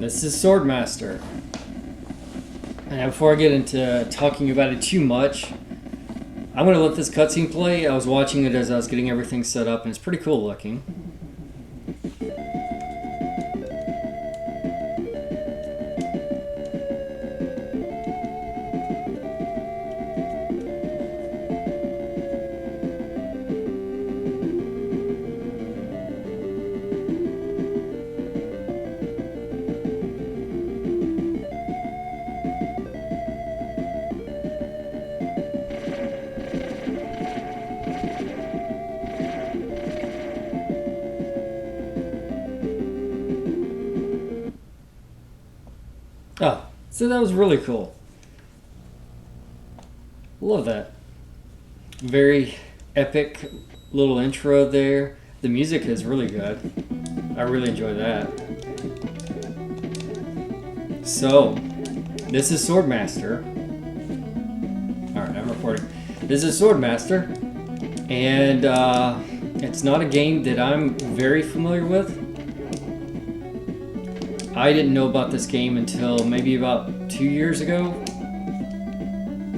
This is Swordmaster. And before I get into talking about it too much, I'm going to let this cutscene play. I was watching it as I was getting everything set up, and it's pretty cool looking. Oh, so that was really cool. Love that. Very epic little intro there. The music is really good. I really enjoy that. So, this is Swordmaster. Alright, I'm recording. This is Swordmaster. And it's not a game that I'm very familiar with. I didn't know about this game until maybe about 2 years ago.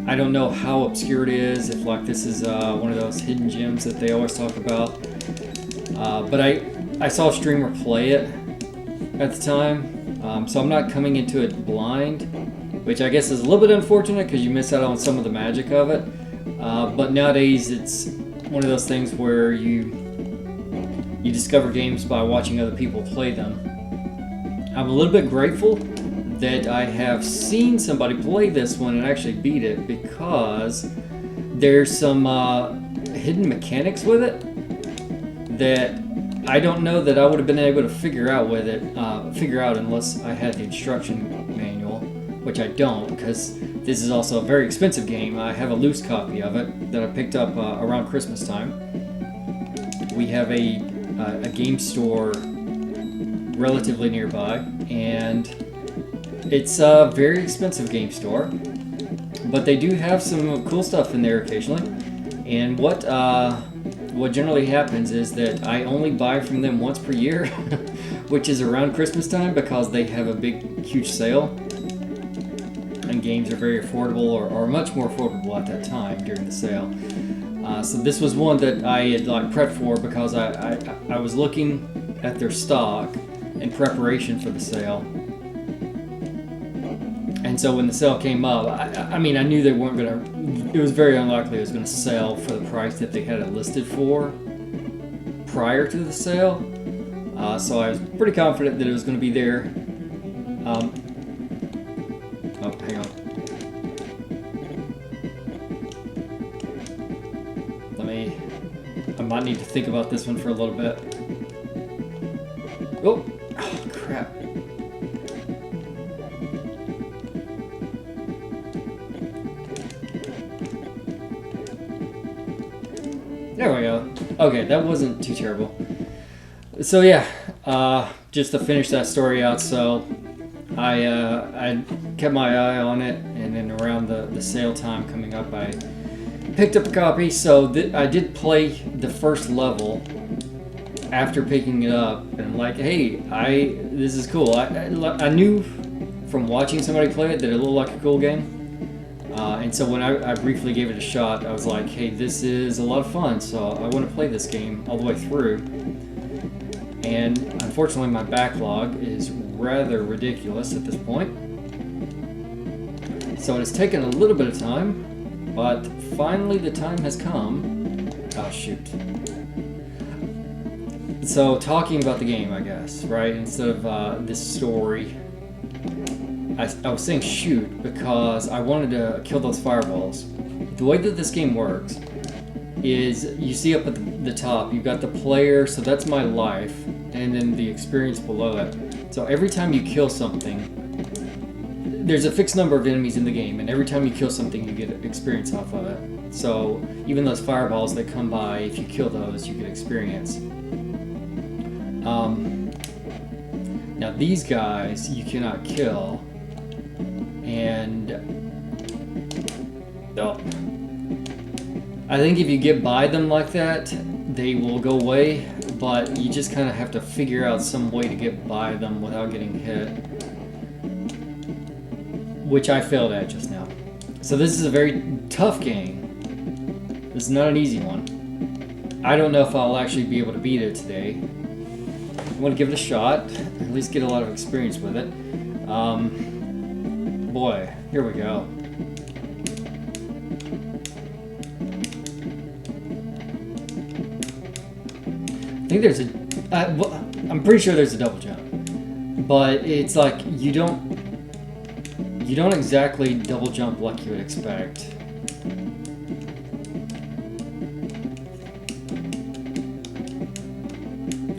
I don't know how obscure it is, if like this is one of those hidden gems that they always talk about. But I saw a streamer play it at the time, so I'm not coming into it blind, which I guess is a little bit unfortunate because you miss out on some of the magic of it. But nowadays it's one of those things where you discover games by watching other people play them. I'm a little bit grateful that I have seen somebody play this one and actually beat it, because there's some hidden mechanics with it that I don't know that I would have been able to figure out unless I had the instruction manual, which I don't, because this is also a very expensive game. I have a loose copy of it that I picked up around Christmas time. We have a game store relatively nearby, and it's a very expensive game store, but they do have some cool stuff in there occasionally. And what generally happens is that I only buy from them once per year, which is around Christmas time, because they have a big, huge sale, and games are very affordable, or much more affordable at that time during the sale. So this was one that I had prepped for, because I was looking at their stock in preparation for the sale. And so when the sale came up, I mean, I knew they weren't going to, it was very unlikely it was going to sell for the price that they had it listed for prior to the sale. So I was pretty confident that it was going to be there. Oh, hang on. I might need to think about this one for a little bit. Oh, crap. There we go. Okay, that wasn't too terrible. So yeah, just to finish that story out, so I kept my eye on it, and then around the sale time coming up, I picked up a copy. So I did play the first level after picking it up, and I'm like, hey, this is cool. I knew from watching somebody play it that it looked like a cool game. And so when I briefly gave it a shot, I was like, hey, this is a lot of fun, so I want to play this game all the way through. And unfortunately, my backlog is rather ridiculous at this point. So it's taken a little bit of time, but finally the time has come. Oh, shoot. So talking about the game, I guess, right? Instead of this story, I was saying shoot because I wanted to kill those fireballs. The way that this game works is you see up at the top, you've got the player, so that's my life, and then the experience below it. So every time you kill something, there's a fixed number of enemies in the game, and every time you kill something, you get experience off of it. So even those fireballs that come by, if you kill those, you get experience. Now these guys you cannot kill, and I think if you get by them like that, they will go away, but you just kind of have to figure out some way to get by them without getting hit, which I failed at just now. So this is a very tough game. This is not an easy one. I don't know if I'll actually be able to beat it today. I want to give it a shot, at least get a lot of experience with it. Boy, here we go. I think there's a... I'm pretty sure there's a double jump. But it's like you don't exactly double jump like you would expect.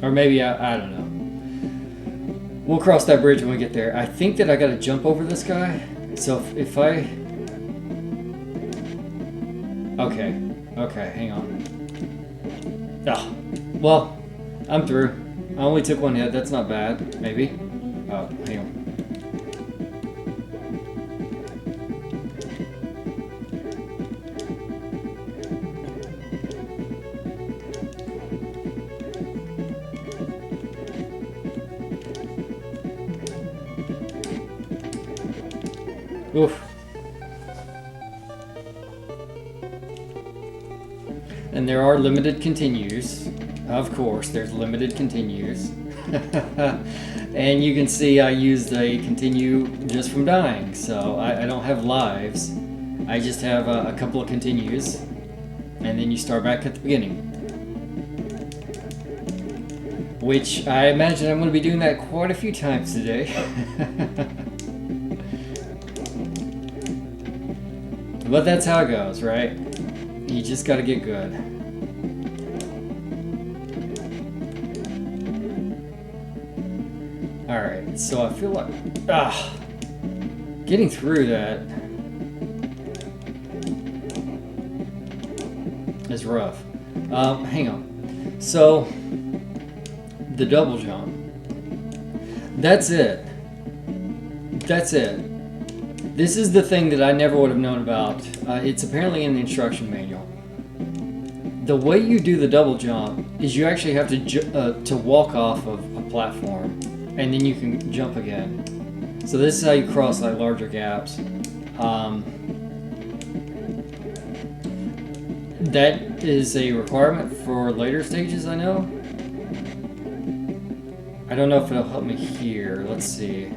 Or maybe, I don't know. We'll cross that bridge when we get there. I think that I gotta jump over this guy. So if I... Okay, hang on. Ah, well, I'm through. I only took one hit, that's not bad, maybe. Oh, hang on. Oof. And there are limited continues. Of course, there's limited continues. And you can see I used a continue just from dying, so I don't have lives. I just have a couple of continues, and then you start back at the beginning. Which I imagine I'm going to be doing that quite a few times today. But that's how it goes, right? You just gotta get good. Alright, so I feel like... getting through that is rough. Hang on. So, the double jump. That's it. That's it. This is the thing that I never would have known about. It's apparently in the instruction manual. The way you do the double jump is you actually have to walk off of a platform, and then you can jump again. So this is how you cross like larger gaps. That is a requirement for later stages, I know. I don't know if it'll help me here. Let's see.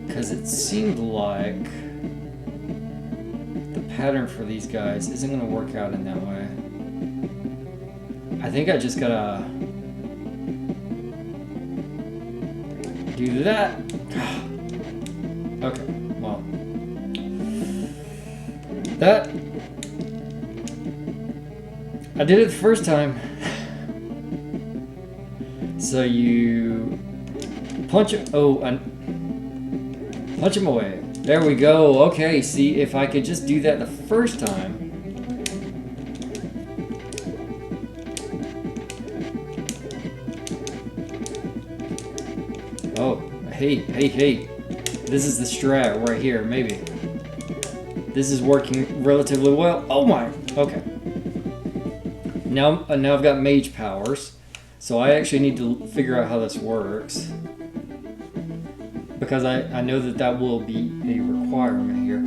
Because it seemed like the pattern for these guys isn't going to work out in that way. I think I just gotta do that. Okay, well. That... I did it the first time. So you punch it. Oh, punch him away. There we go. Okay, see, if I could just do that the first time. Oh, hey. This is the strat right here, maybe. This is working relatively well. Oh my, okay. Now I've got mage powers. So I actually need to figure out how this works. Because I know that will be a requirement here.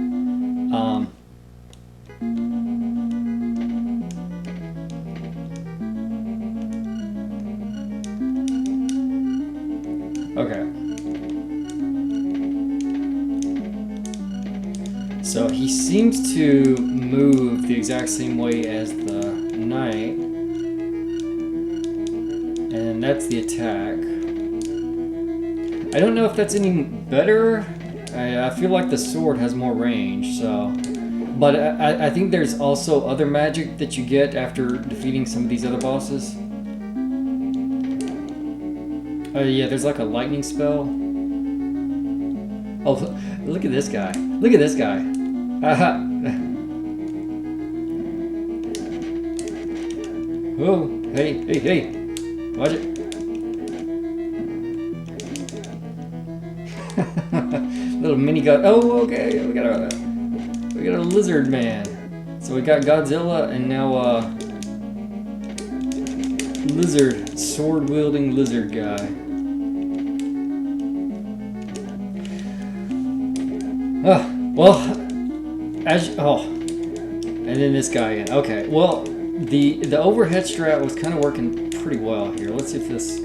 Okay. So he seems to move the exact same way as the knight. And that's the attack. I don't know if that's any better. I feel like the sword has more range, so... But I think there's also other magic that you get after defeating some of these other bosses. Oh yeah, there's like a lightning spell. Oh, look at this guy. Look at this guy. Haha. Whoa, hey. Watch it. Little mini god. Oh, okay. We got a lizard man. So we got Godzilla and now lizard, sword-wielding lizard guy. Well, and then this guy again. Okay, well, the overhead strat was kind of working pretty well here. Let's see if this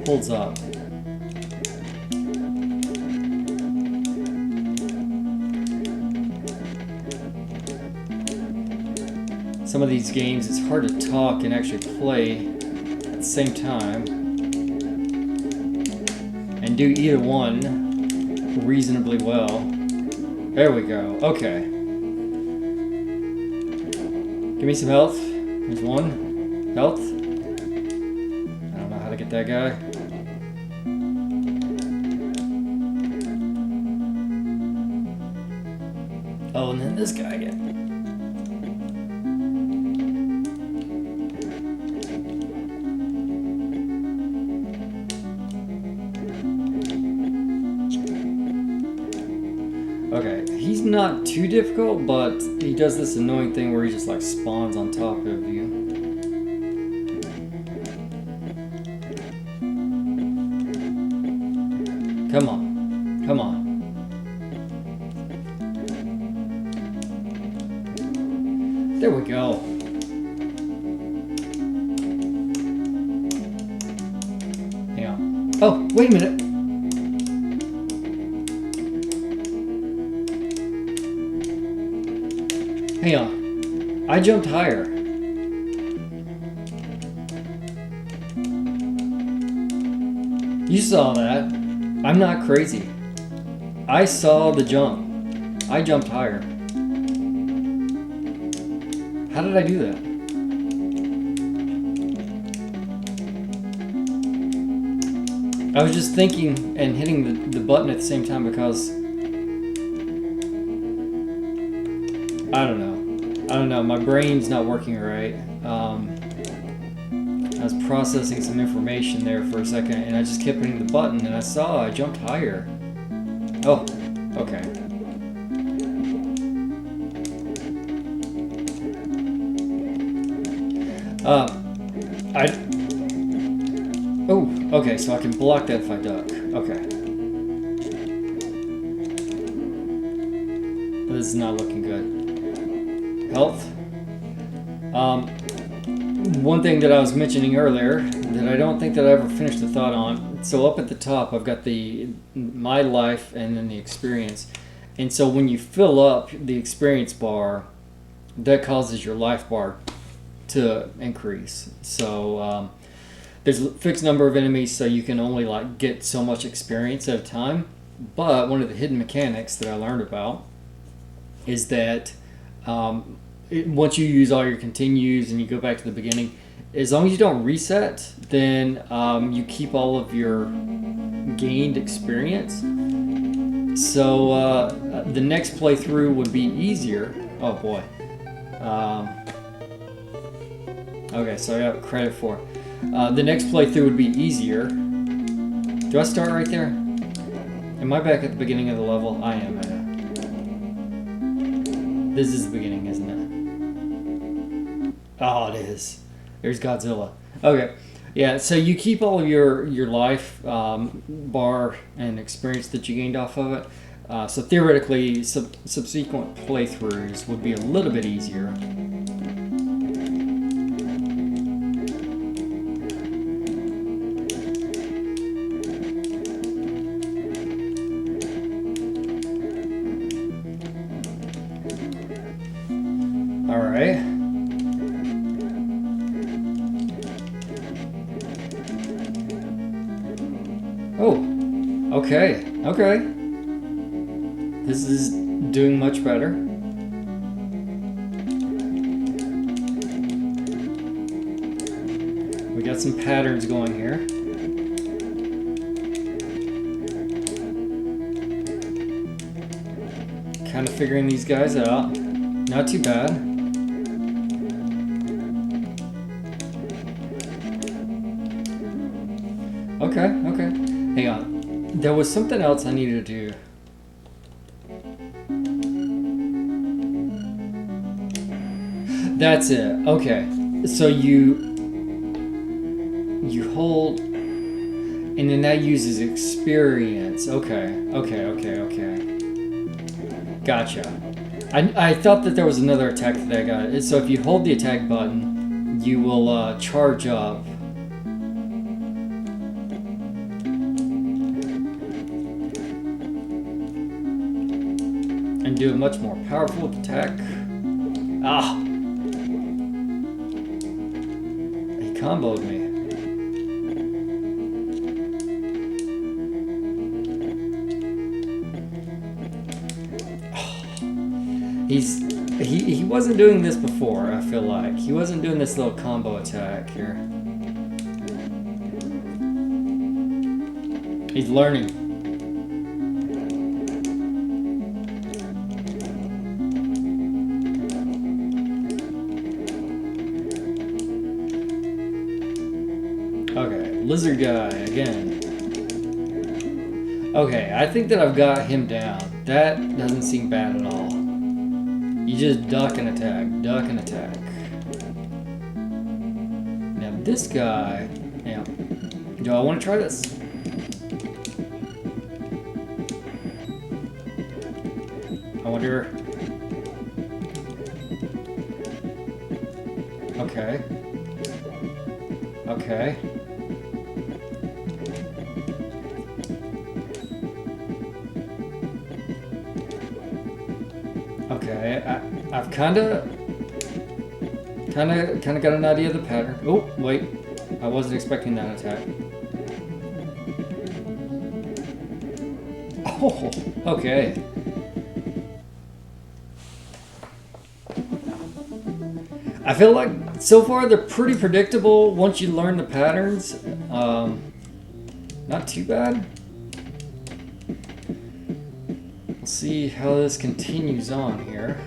holds up. Some of these games, it's hard to talk and actually play at the same time and do either one reasonably well. There we go. Okay. Give me some health. There's one. Health. I don't know how to get that guy. Oh, and then this guy again. Okay, he's not too difficult, but he does this annoying thing where he just like spawns on top of you. Come on. Come on. There we go. Hang on. Oh, wait a minute. Hang on. I jumped higher. You saw that. I'm not crazy. I saw the jump. I jumped higher. How did I do that? I was just thinking and hitting the button at the same time because I don't know. My brain's not working right. I was processing some information there for a second, and I just kept hitting the button, and I jumped higher. Oh, okay. Oh, okay, so I can block that if I duck. Okay. This is not looking good. Health. One thing that I was mentioning earlier that I don't think that I ever finished the thought on. So up at the top, I've got my life and then the experience. And so when you fill up the experience bar, that causes your life bar to increase. So there's a fixed number of enemies, so you can only like get so much experience at a time. But one of the hidden mechanics that I learned about is that once you use all your continues and you go back to the beginning, as long as you don't reset, then you keep all of your gained experience. So the next playthrough would be easier. Oh boy. Okay, so I got credit for it. The next playthrough would be easier. Do I start right there? Am I back at the beginning of the level? I am. This is the beginning, isn't it? Oh, it is. There's Godzilla. Okay. Yeah, so you keep all of your life bar and experience that you gained off of it. So theoretically, subsequent playthroughs would be a little bit easier. Alright. Oh, okay, okay. This is doing much better. We got some patterns going here. Kind of figuring these guys out. Not too bad. Okay, okay. Hang on. There was something else I needed to do. That's it. Okay. So you you hold, and then that uses experience. Okay. Gotcha. I thought that there was another attack that I got. So if you hold the attack button, you will charge up. And do a much more powerful attack. Ah! He comboed me. He wasn't doing this before, I feel like. He wasn't doing this little combo attack here. He's learning. Okay, lizard guy again. Okay, I think that I've got him down. That doesn't seem bad at all. You just duck and attack, duck and attack. Now this guy, yeah. Do I want to try this? I wonder. Okay. Okay. Okay, I've kind of got an idea of the pattern. Oh, wait. I wasn't expecting that attack. Oh, okay. I feel like so far they're pretty predictable once you learn the patterns. Not too bad. We'll see how this continues on here.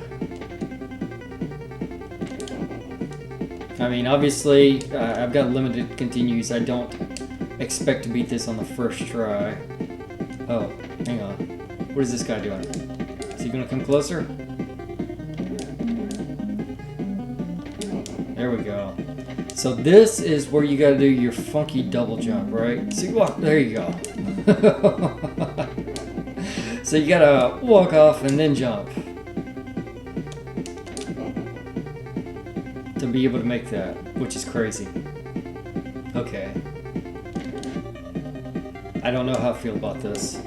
I mean, obviously, I've got limited continues. I don't expect to beat this on the first try. Oh, hang on. What is this guy doing? Is he gonna come closer? There we go. So this is where you gotta do your funky double jump, right? So you walk, there you go. So you gotta walk off and then jump to be able to make that, which is crazy. Okay. I don't know how I feel about this.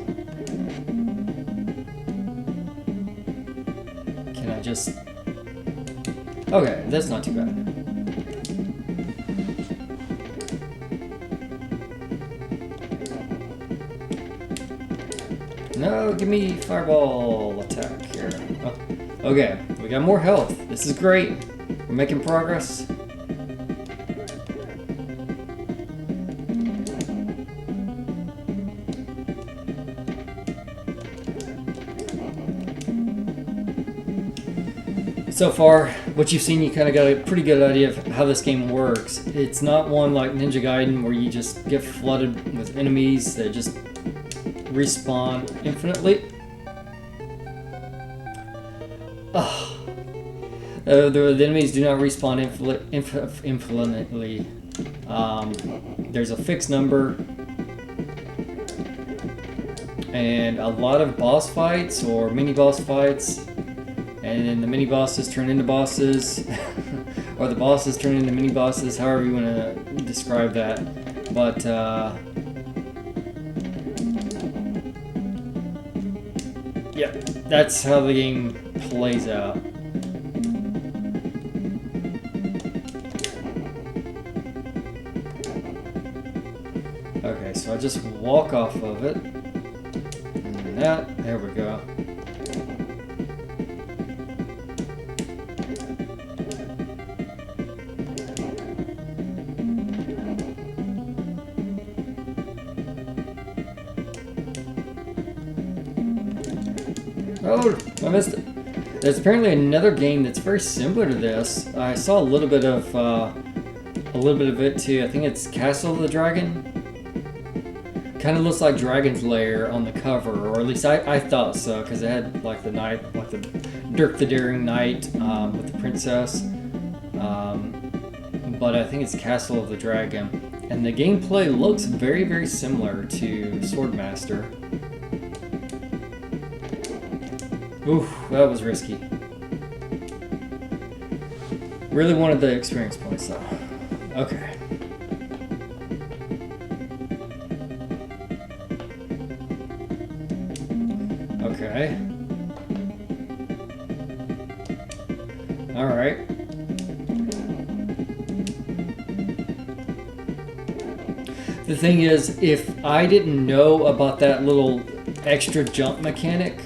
Can I just... Okay, that's not too bad. No, give me fireball attack here. Oh, okay, we got more health. This is great. We're making progress. So far, what you've seen, you kind of got a pretty good idea of how this game works. It's not one like Ninja Gaiden where you just get flooded with enemies that just respawn infinitely. The enemies do not respawn infinitely. There's a fixed number, and a lot of boss fights or mini boss fights, and then the mini bosses turn into bosses, or the bosses turn into mini bosses, however you want to describe that. But yeah, that's how the game plays out. Okay, so I just walk off of it. And that, there we go. Oh, I missed it. There's apparently another game that's very similar to this. I saw a little bit of it too. I think it's Castle of the Dragon. Kind of looks like Dragon's Lair on the cover, or at least I thought so, because it had like the knight, like the Dirk the Daring Knight with the princess. But I think it's Castle of the Dragon. And the gameplay looks very, very similar to Swordmaster. Oof, that was risky. Really wanted the experience points though. Okay. Okay. Alright. The thing is, if I didn't know about that little extra jump mechanic,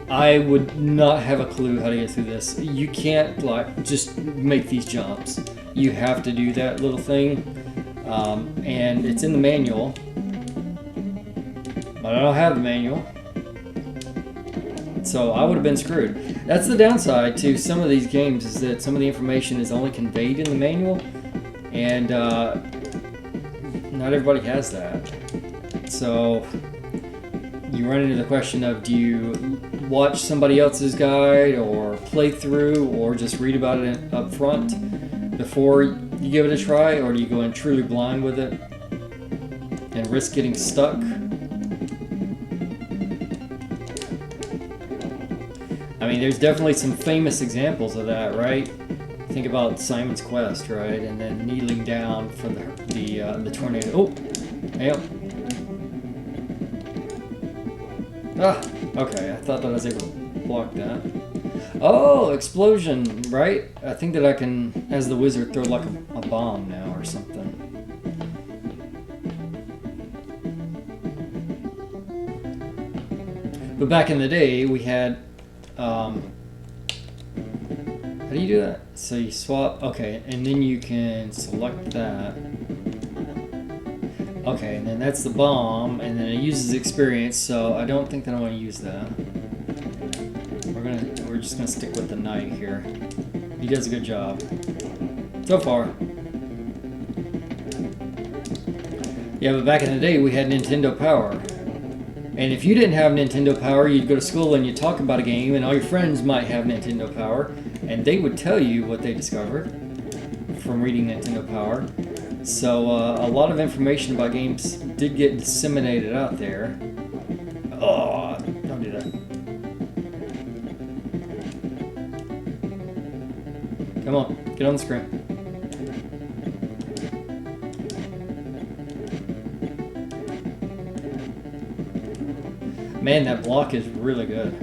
I would not have a clue how to get through this. You can't like just make these jumps. You have to do that little thing, and it's in the manual, but I don't have the manual, so I would have been screwed. That's the downside to some of these games, is that some of the information is only conveyed in the manual, and not everybody has that. So you run into the question of, do you watch somebody else's guide or play through or just read about it up front before you give it a try, or do you go in truly blind with it and risk getting stuck? I mean, there's definitely some famous examples of that, right? Think about Simon's Quest, right? And then kneeling down for the tornado. Oh, yep. Ah, okay. I thought that I was able to block that. Oh, explosion, right? I think that I can, as the wizard, throw like a bomb now or something. But back in the day, we had. How do you do that? So you swap, okay, and then you can select that. Okay, and then that's the bomb, and then it uses experience, so I don't think that I want to use that. We're just gonna stick with the knight here. He does a good job. So far. Yeah, but back in the day we had Nintendo Power. And if you didn't have Nintendo Power, you'd go to school and you'd talk about a game, and all your friends might have Nintendo Power, and they would tell you what they discovered from reading Nintendo Power. So a lot of information about games did get disseminated out there. Oh, don't do that. Come on, get on the screen. Man, that block is really good.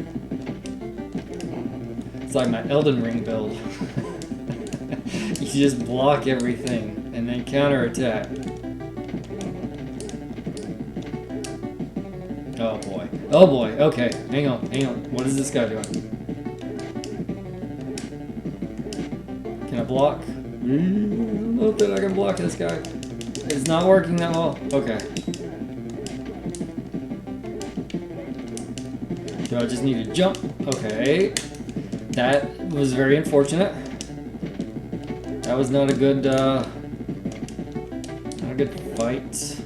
It's like my Elden Ring build. You just block everything and then counterattack. Oh boy. Oh boy. Okay. Hang on. Hang on. What is this guy doing? Can I block? I don't know that I can block this guy. It's not working that well. Okay. So I just need to jump. Okay. That was very unfortunate. That was not a good, not a good fight.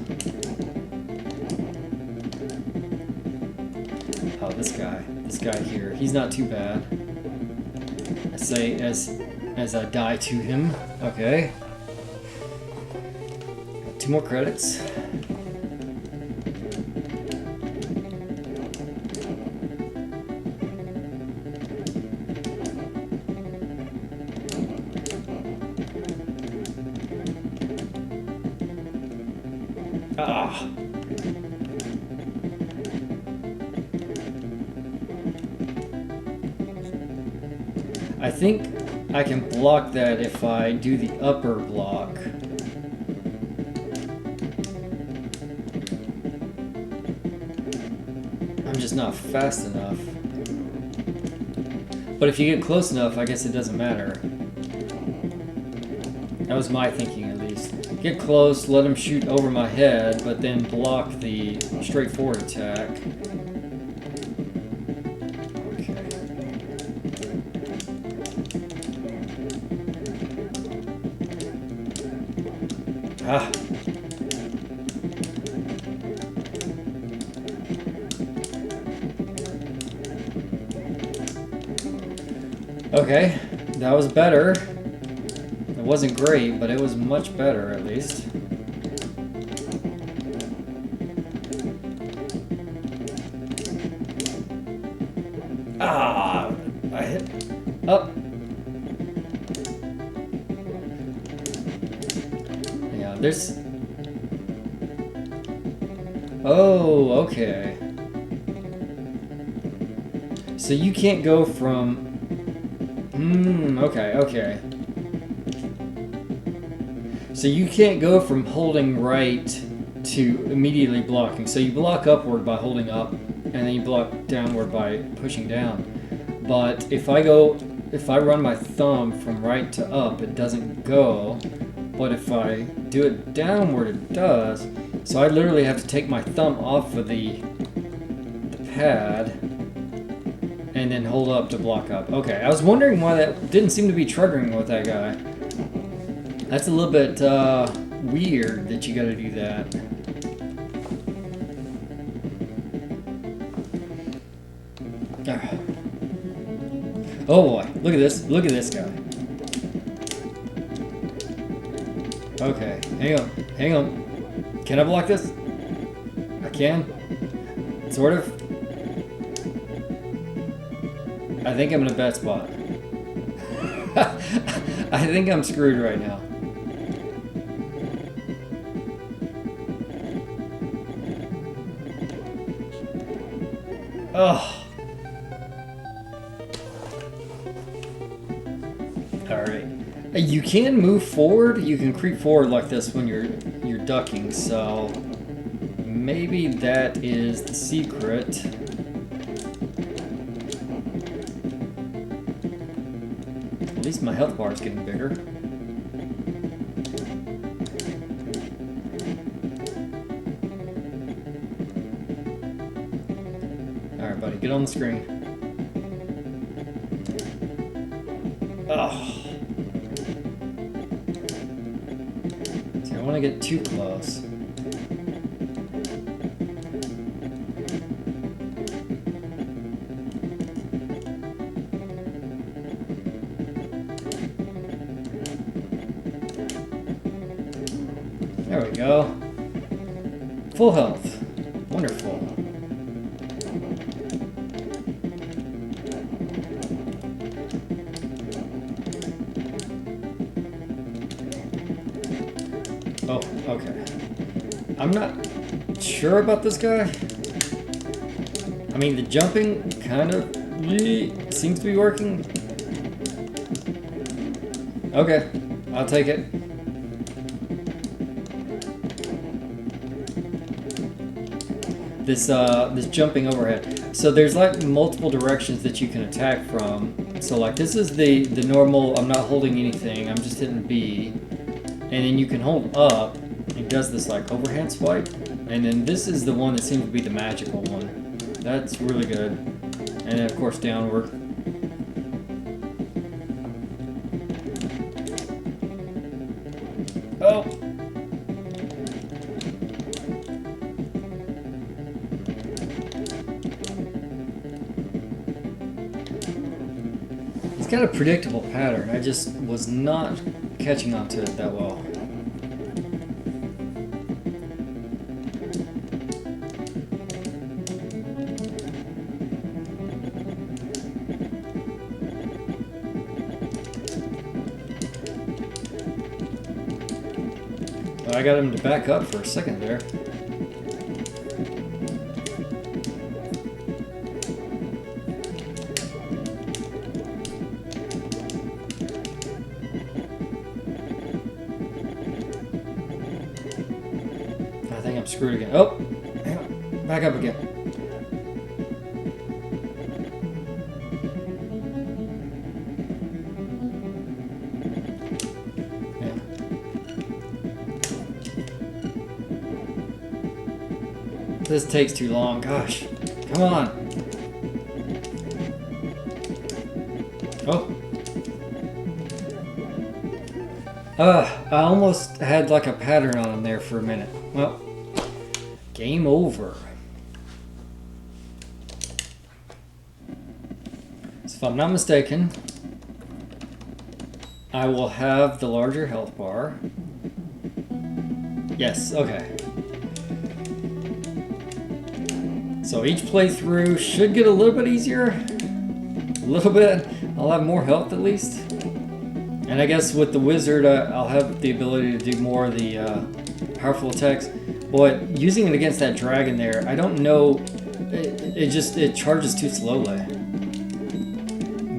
Oh, this guy here. He's not too bad. I say as I die to him. Okay. Got 2 more credits. Ah. I think I can block that if I do the upper block. I'm just not fast enough. But if you get close enough, I guess it doesn't matter. That was my thinking, at least. Get close, let him shoot over my head, but then block the straightforward attack. Okay. Ah. Okay, that was better. It wasn't great, but it was much better, at least. Ah, I hit up. Yeah, there's. Oh, okay. So you can't go from. Okay, okay. So you can't go from holding right to immediately blocking. So you block upward by holding up, and then you block downward by pushing down. But if I run my thumb from right to up, it doesn't go. But if I do it downward, it does. So I literally have to take my thumb off of the pad and then hold up to block up. Okay, I was wondering why that didn't seem to be triggering with that guy. That's a little bit weird that you gotta do that. Oh boy, look at this. Look at this guy. Okay, hang on. Hang on. Can I block this? I can. Sort of. I think I'm in a bad spot. I think I'm screwed right now. Oh. Alright. You can move forward. You can creep forward like this when you're ducking, so maybe that is the secret. At least my health bar is getting bigger. Alright, buddy, get on the screen. Oh. See, I don't want to get too close. There we go. Full health. Wonderful. Oh, okay. I'm not sure about this guy. I mean, the jumping kind of seems to be working. Okay, I'll take it. This jumping overhead. So there's like multiple directions that you can attack from. So like this is the normal, I'm not holding anything, I'm just hitting B. And then you can hold up, it does this like overhand swipe. And then this is the one that seems to be the magical one. That's really good. And then of course downward. Oh! It's got a predictable pattern. I just was not catching on to it that well. Well, I got him to back up for a second there. I think I'm screwed again. Oh, hang on. Back up again. Yeah. This takes too long. Gosh. Come on. Oh. I almost had like a pattern on him there for a minute. Well, game over. So if I'm not mistaken, I will have the larger health bar. Yes, okay. So each playthrough should get a little bit easier. little bit. I'll have more health at least. And I guess with the wizard, I'll have the ability to do more of the powerful attacks. But using it against that dragon there, I don't know. It charges too slowly.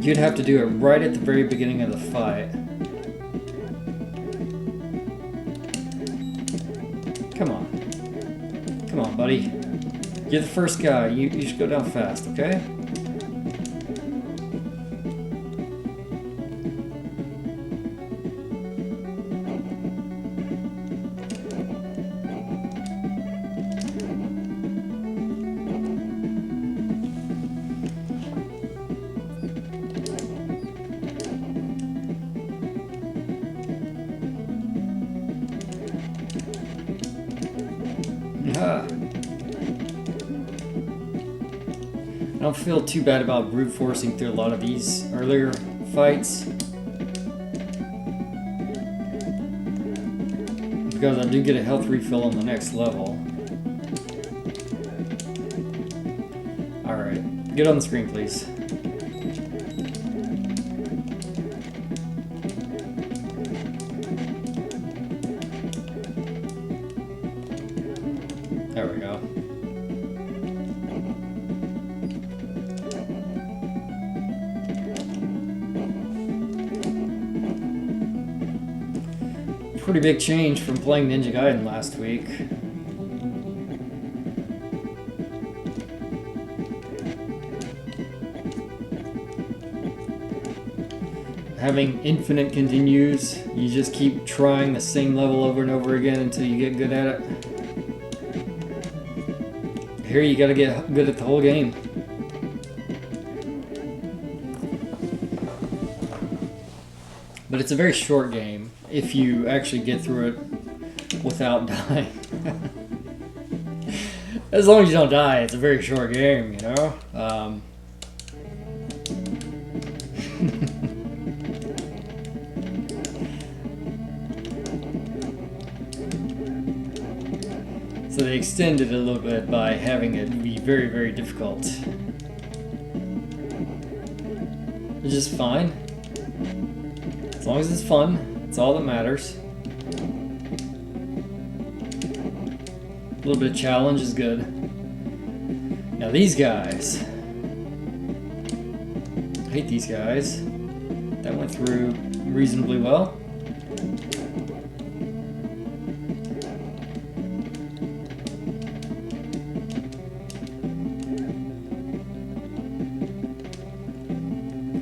You'd have to do it right at the very beginning of the fight. Come on. Come on, buddy. You're the first guy. You should go down fast, okay? I don't feel too bad about brute forcing through a lot of these earlier fights, because I do get a health refill on the next level. Alright, get on the screen please. There we go. Pretty big change from playing Ninja Gaiden last week. Having infinite continues, you just keep trying the same level over and over again until you get good at it. Here you gotta get good at the whole game. But it's a very short game if you actually get through it without dying. As long as you don't die, it's a very short game, you know? So they extended it a little bit by having it be very, very difficult. Which is fine. As long as it's fun, it's all that matters. A little bit of challenge is good. Now these guys. I hate these guys. That went through reasonably well.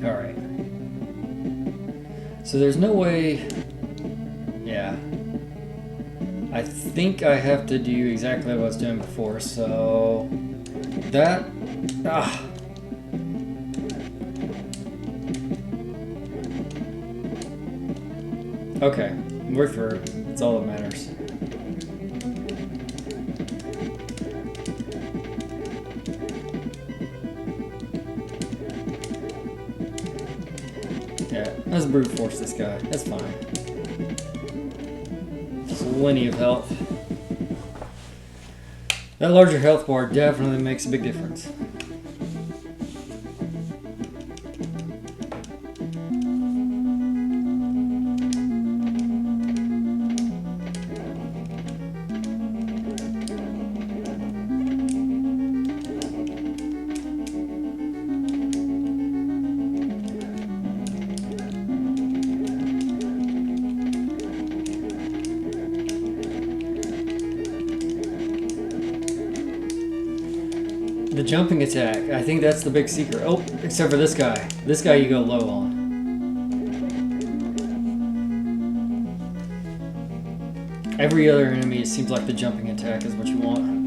Alright. So there's no way... Yeah. I think I have to do exactly what I was doing before, so... That... Okay, we're through. That's all that matters. Yeah, let's brute force this guy. That's fine. Plenty of health. That larger health bar definitely makes a big difference. The jumping attack, I think that's the big secret. Oh, except for this guy. This guy you go low on. Every other enemy, it seems like the jumping attack is what you want.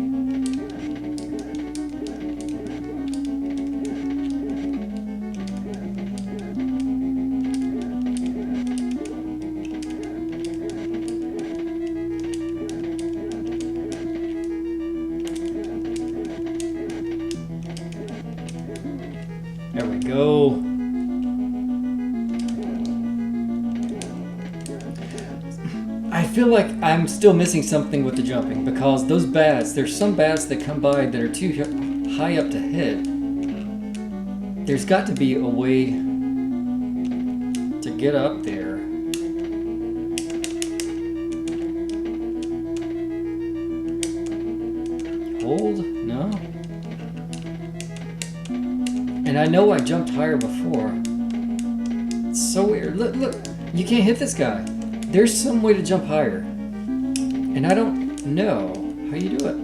There we go. I feel like I'm still missing something with the jumping because those bats, there's some bats that come by that are too high up to hit. There's got to be a way to get up there. Hold? No. And I know I jumped higher before. It's so weird. Look, look. You can't hit this guy. There's some way to jump higher. And I don't know how you do it.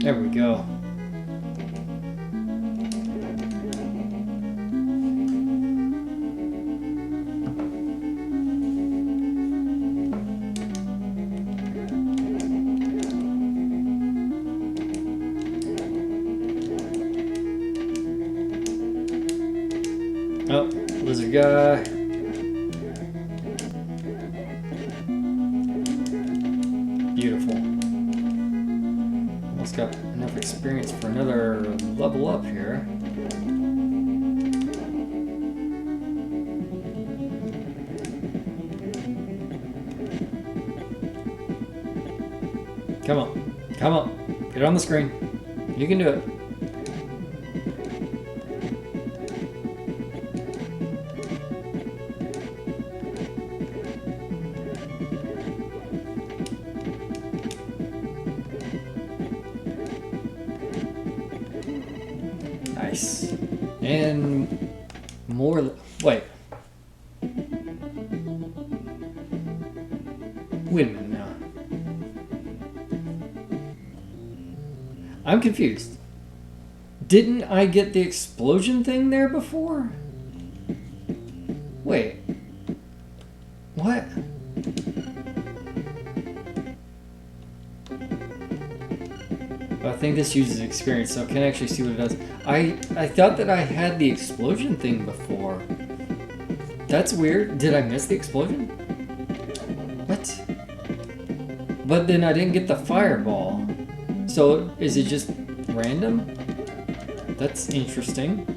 There we go. Oh, lizard guy. Beautiful. Almost got enough experience for another level up here. Come on. Come on. Get on the screen. You can do it. Nice. And more. Wait. Wait a minute now. I'm confused. Didn't I get the explosion thing there before? Wait. What? I think this uses experience, so I can actually see what it does. I thought that I had the explosion thing before. That's weird. Did I miss the explosion? What? But then I didn't get the fireball. So is it just random? That's interesting.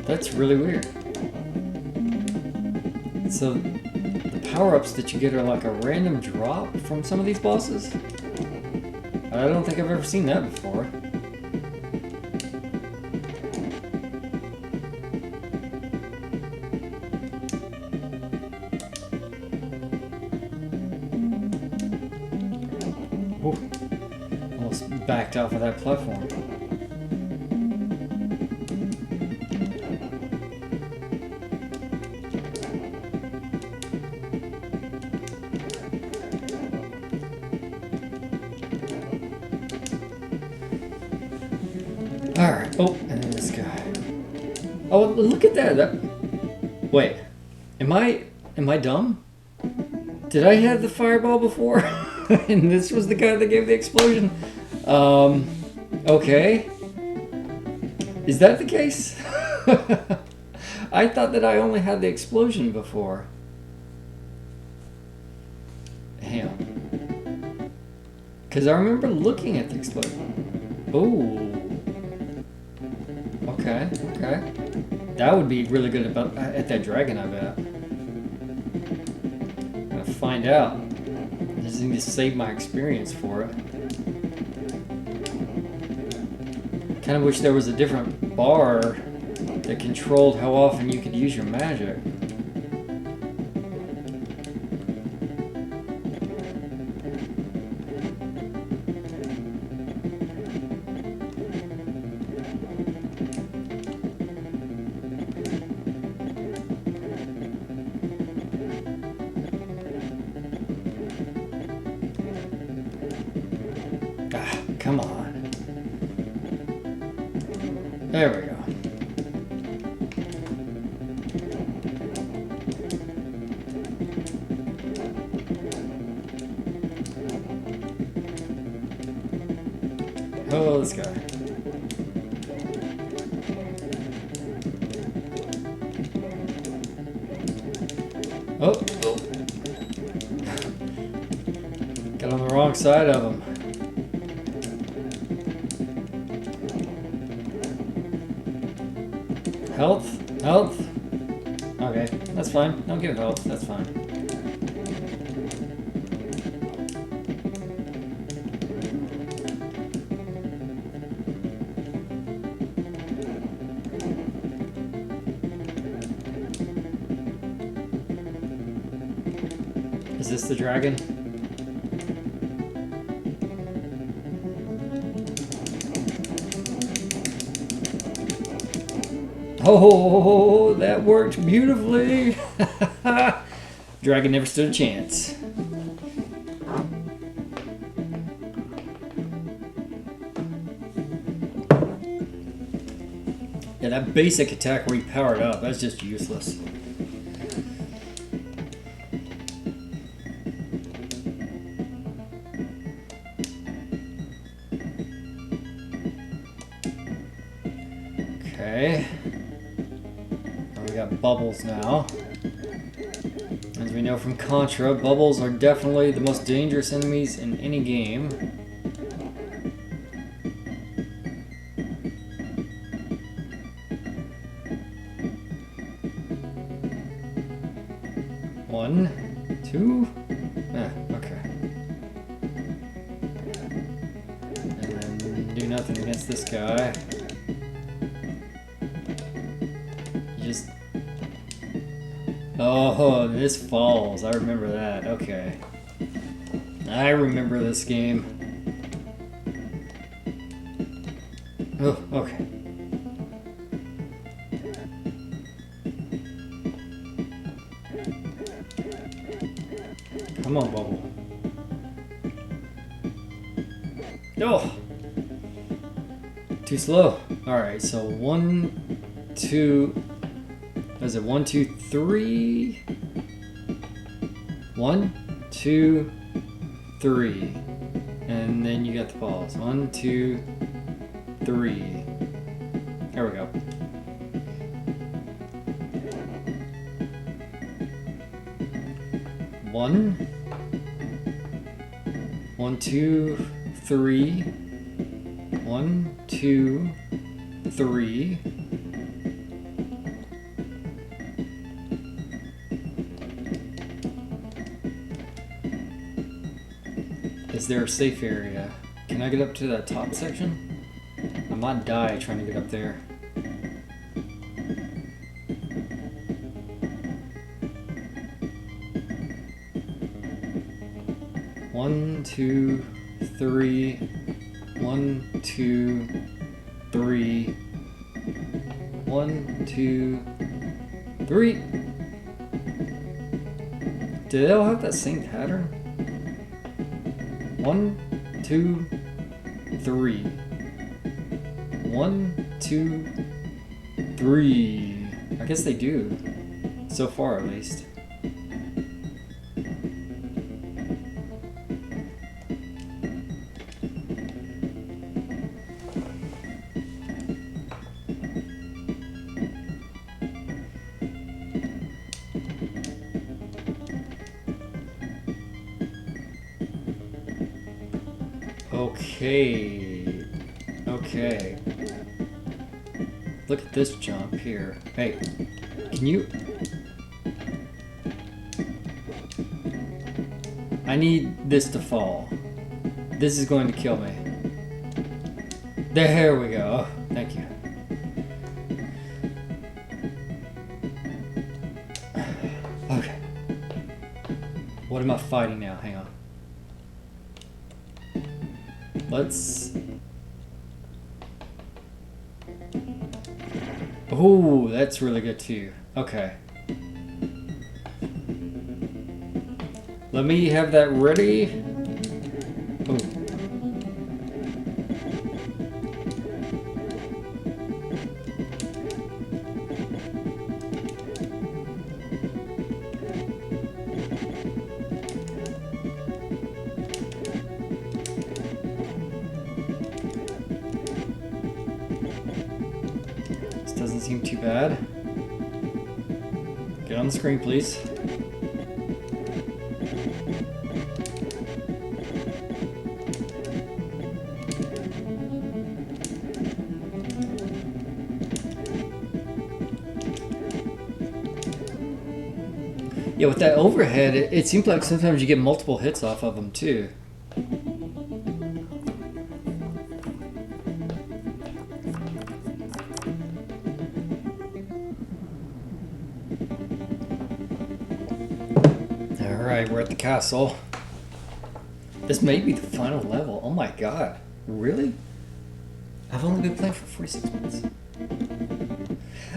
That's really weird. So the power-ups that you get are like a random drop from some of these bosses? I don't think I've ever seen that before. Ooh, almost backed off of that platform. Alright, oh, and then this guy. Oh, look at that. Wait, am I dumb? Did I have the fireball before? And this was the guy that gave the explosion? Okay. Is that the case? I thought that I only had the explosion before. Damn. Because I remember looking at the explosion. Oh. Okay, okay. That would be really good at that dragon, I bet. I'm gonna find out. I just need to save my experience for it. Kind of wish there was a different bar that controlled how often you could use your magic. Come on. There we go. this guy. Oh. Got on the wrong side of him. Health? Health? Okay, that's fine. Don't give health, that's fine. Is this the dragon? Oh, that worked beautifully. Dragon never stood a chance. Yeah, that basic attack where you power it up, that's just useless. Okay. We got bubbles now. As we know from Contra, bubbles are definitely the most dangerous enemies in any game. One, two, okay. And then do nothing against this guy. Just... Oh, this falls. I remember that. Okay. I remember this game. Oh, okay. Come on, Bubble. Oh! Too slow. Alright, so 1, 2... Is it 1, 2, 3? 1, 2, 3. And then you got the balls. 1, 2, 3. There we go. One, 1, 2, 3. 1, 2, 3. Is there a safe area? Can I get up to that top section? I might die trying to get up there. One, 2, 3. 1, 2, 3. 1, 2, 3. Do they all have that same pattern? 1, 2, 3. 1, 2, 3. I guess they do. So far, at least. Okay. Okay. Look at this jump here. Hey, can you... I need this to fall. This is going to kill me. There we go. Thank you. Okay. What am I fighting now? Hang on. Let's... Oh, that's really good too. Okay. Let me have that ready. Oh. Doesn't seem too bad. Get on the screen, please. Yeah, with that overhead, it seems like sometimes you get multiple hits off of them too. Alright, we're at the castle. This may be the final level. Oh my god. Really? I've only been playing for 46 minutes.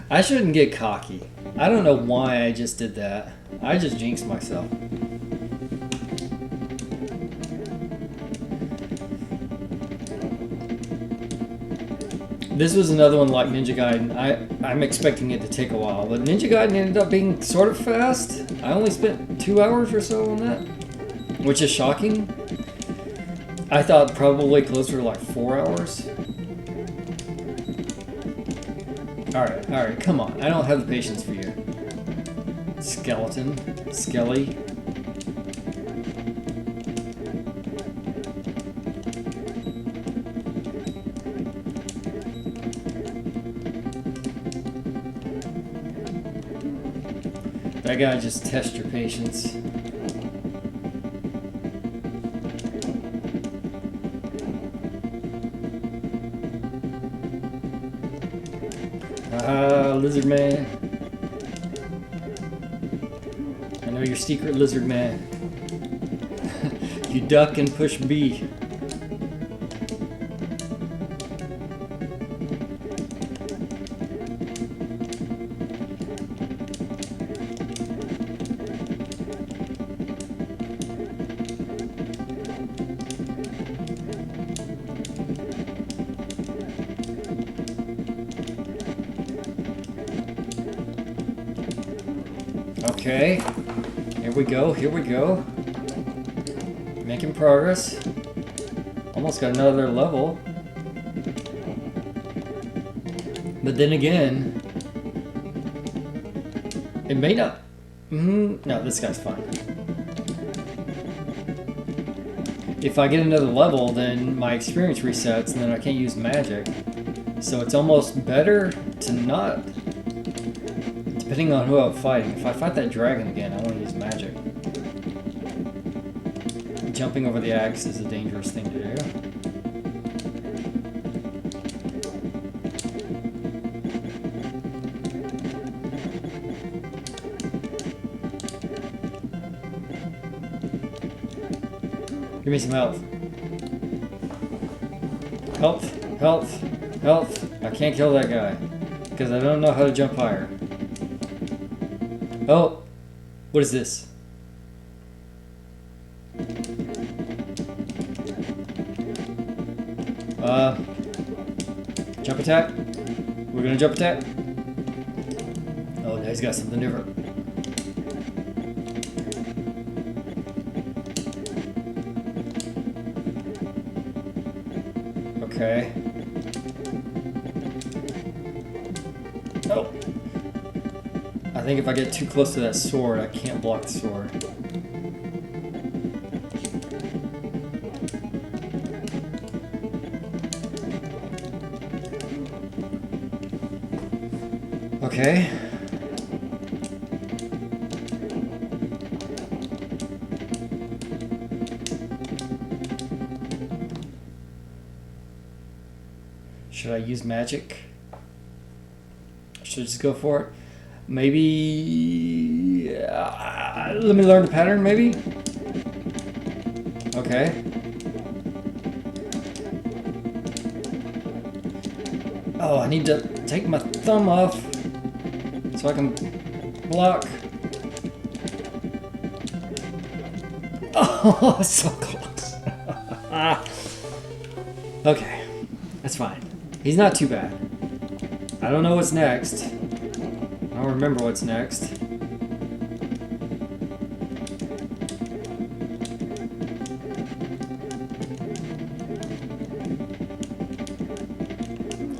I shouldn't get cocky. I don't know why I just did that. I just jinxed myself. This was another one like Ninja Gaiden. I'm expecting it to take a while, but Ninja Gaiden ended up being sort of fast. I only spent 2 hours or so on that, which is shocking. I thought probably closer to like 4 hours. Alright, come on. I don't have the patience for you. Skeleton. Skelly. That guy just tests your patience. Lizard man. I know your secret, lizard man. You duck and push B. Okay, here we go. Making progress. Almost got another level. But then again, it may not... no, this guy's fine. If I get another level, then my experience resets and then I can't use magic. So it's almost better to not... Depending on who I'm fighting. If I fight that dragon again, I want to use magic. Jumping over the axe is a dangerous thing to do. Give me some health. Health. I can't kill that guy because I don't know how to jump higher. Oh, what is this? Jump attack? We're gonna jump attack? Oh, now he's got something different. Okay. Oh! I think if I get too close to that sword, I can't block the sword. Okay. Should I use magic? Should I just go for it? Maybe... let me learn the pattern, maybe? Okay. Oh, I need to take my thumb off so I can block. Oh, so close. Okay, that's fine. He's not too bad. I don't know what's next. I don't remember what's next. I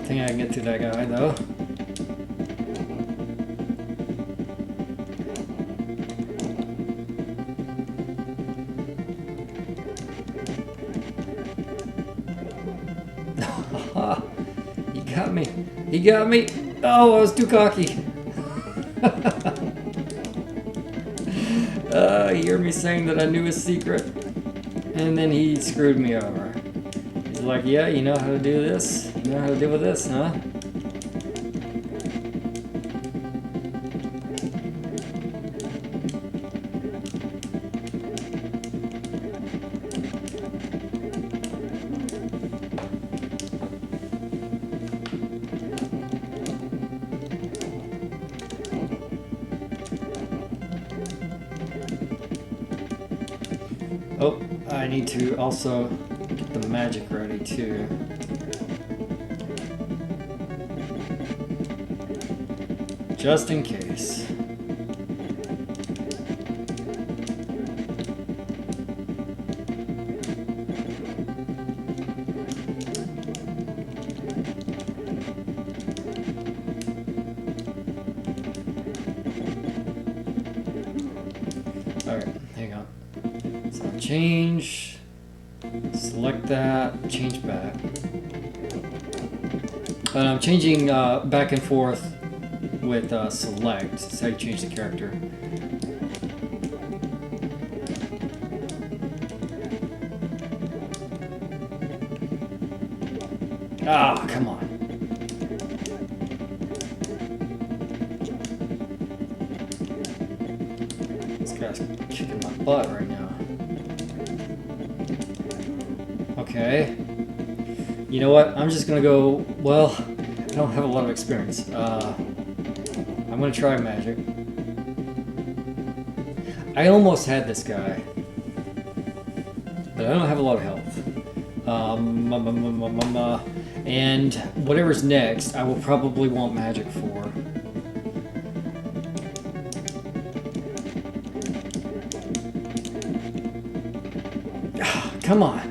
think I can get through that guy though. got me. He got me. Oh, I was too cocky. He heard me saying that I knew his secret. And then he screwed me over. He's like, yeah, you know how to do this? You know how to deal with this, huh? Oh, I need to also get the magic ready too. Just in case. Alright, hang on. So change, select that, change back. But I'm changing back and forth with select. That's how you change the character. Ah, come on. This guy's kicking my butt right now. Okay. You know what? I'm just gonna go, well, I don't have a lot of experience. I'm gonna try magic. I almost had this guy, but I don't have a lot of health. And whatever's next, I will probably want magic for. Come on.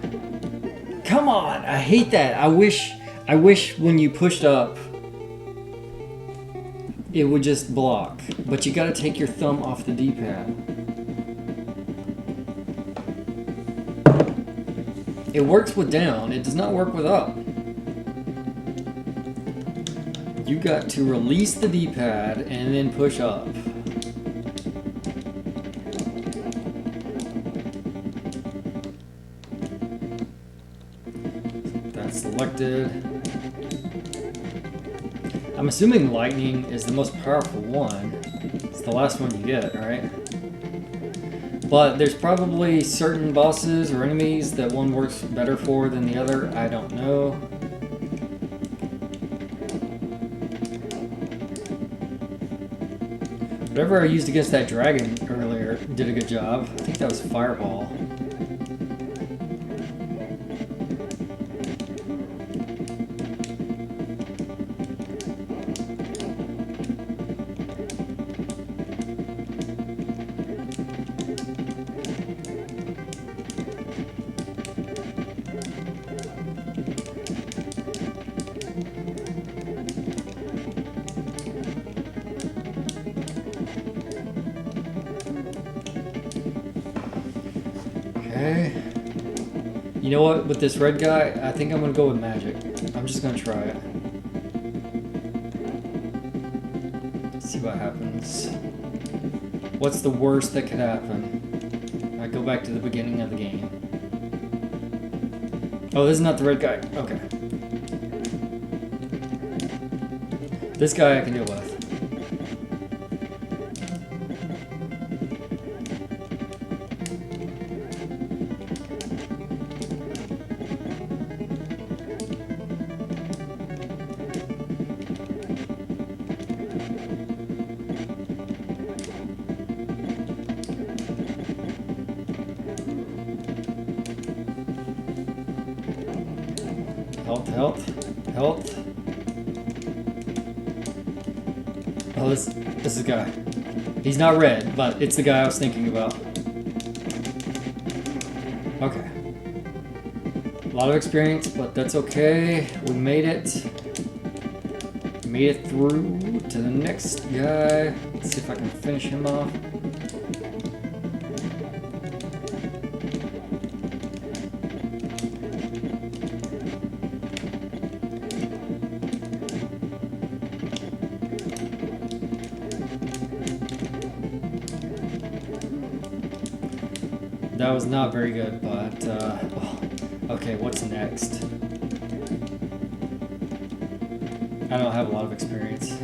Come on! I hate that. I wish when you pushed up, it would just block. But you gotta take your thumb off the D-pad. It works with down. It does not work with up. You got to release the D-pad and then push up. That's selected. I'm assuming lightning is the most powerful one. It's the last one you get, right? But there's probably certain bosses or enemies that one works better for than the other. I don't know. Whatever I used against that dragon earlier did a good job. I think that was Fireball. Okay. You know what? With this red guy, I think I'm gonna go with magic. I'm just gonna try it. See what happens. What's the worst that could happen? I go back to the beginning of the game. Oh, this is not the red guy. Okay. This guy I can deal with. Health, health, health. Oh, this is the guy. He's not red, but it's the guy I was thinking about. Okay. A lot of experience, but that's okay. We made it. Made it through to the next guy. Let's see if I can finish him off. That was not very good, but oh, okay, what's next? I don't have a lot of experience.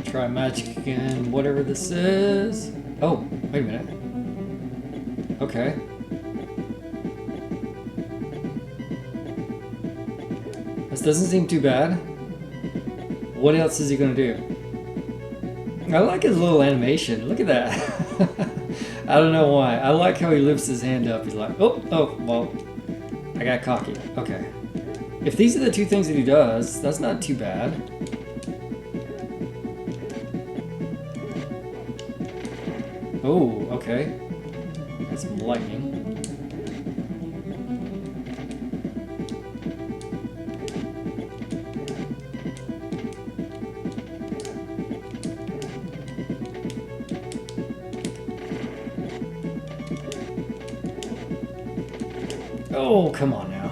Try magic again, whatever this is. Oh, wait a minute. Okay. This doesn't seem too bad. What else is he gonna do? I like his little animation. Look at that. I don't know why. I like how he lifts his hand up. He's like, oh, well, I got cocky. Okay. If these are the two things that he does, that's not too bad. Oh, okay. Got some lightning. Oh, come on now.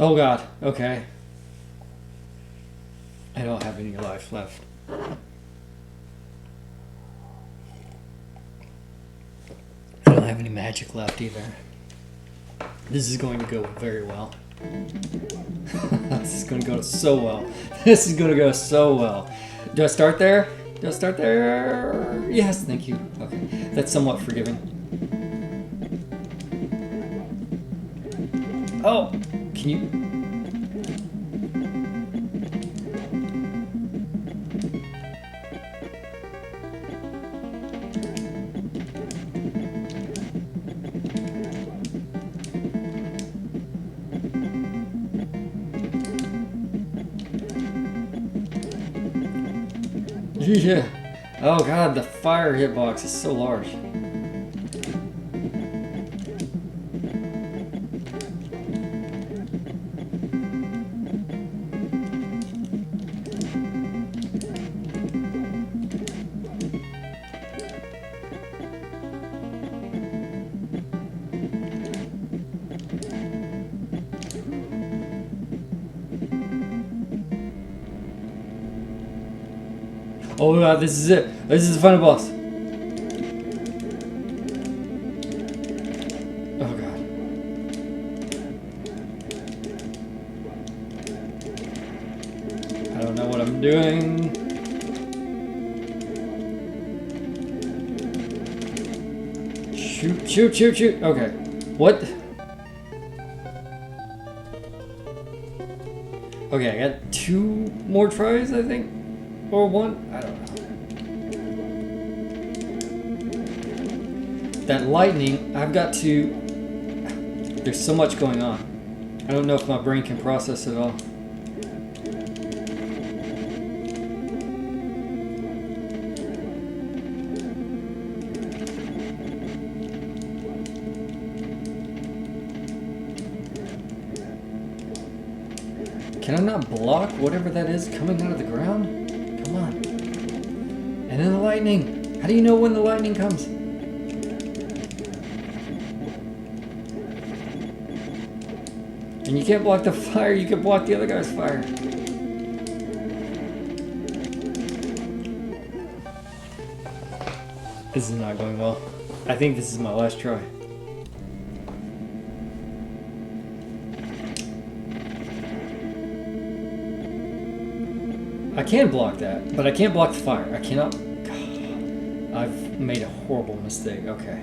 Oh god, okay. I don't have any life left. I don't have any magic left either. This is going to go very well. This is going to go so well. This is going to go so well. Do I start there? Do I start there? Yes, thank you. Okay, that's somewhat forgiving. Oh! Can you? Yeah. Oh god, the fire hitbox is so large. Oh god, this is it. This is the final boss. Oh god. I don't know what I'm doing. Shoot, shoot, shoot, shoot. Okay. What? Okay, I got 2 more tries, I think. Or 1? I don't know. That lightning, I've got to... There's so much going on. I don't know if my brain can process it all. Can I not block whatever that is coming out of the ground? Come on. And then the lightning. How do you know when the lightning comes? And you can't block the fire, you can block the other guy's fire. This is not going well. I think this is my last try. I can block that, but I can't block the fire. I cannot... God, I've made a horrible mistake. Okay.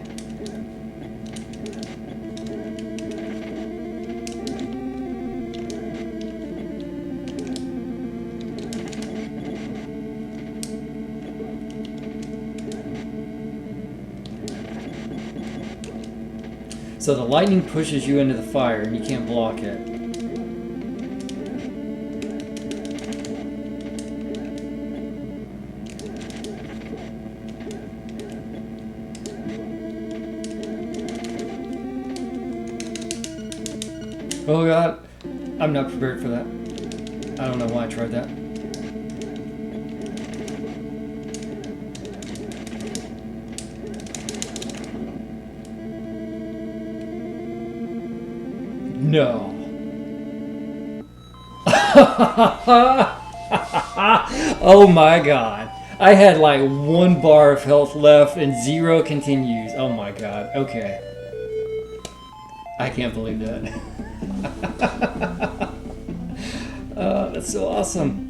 So the lightning pushes you into the fire and you can't block it. Oh god, I'm not prepared for that. I don't know why I tried that. No. Oh my god. I had like 1 bar of health left and 0 continues. Oh my god. Okay. I can't believe that. That's so awesome.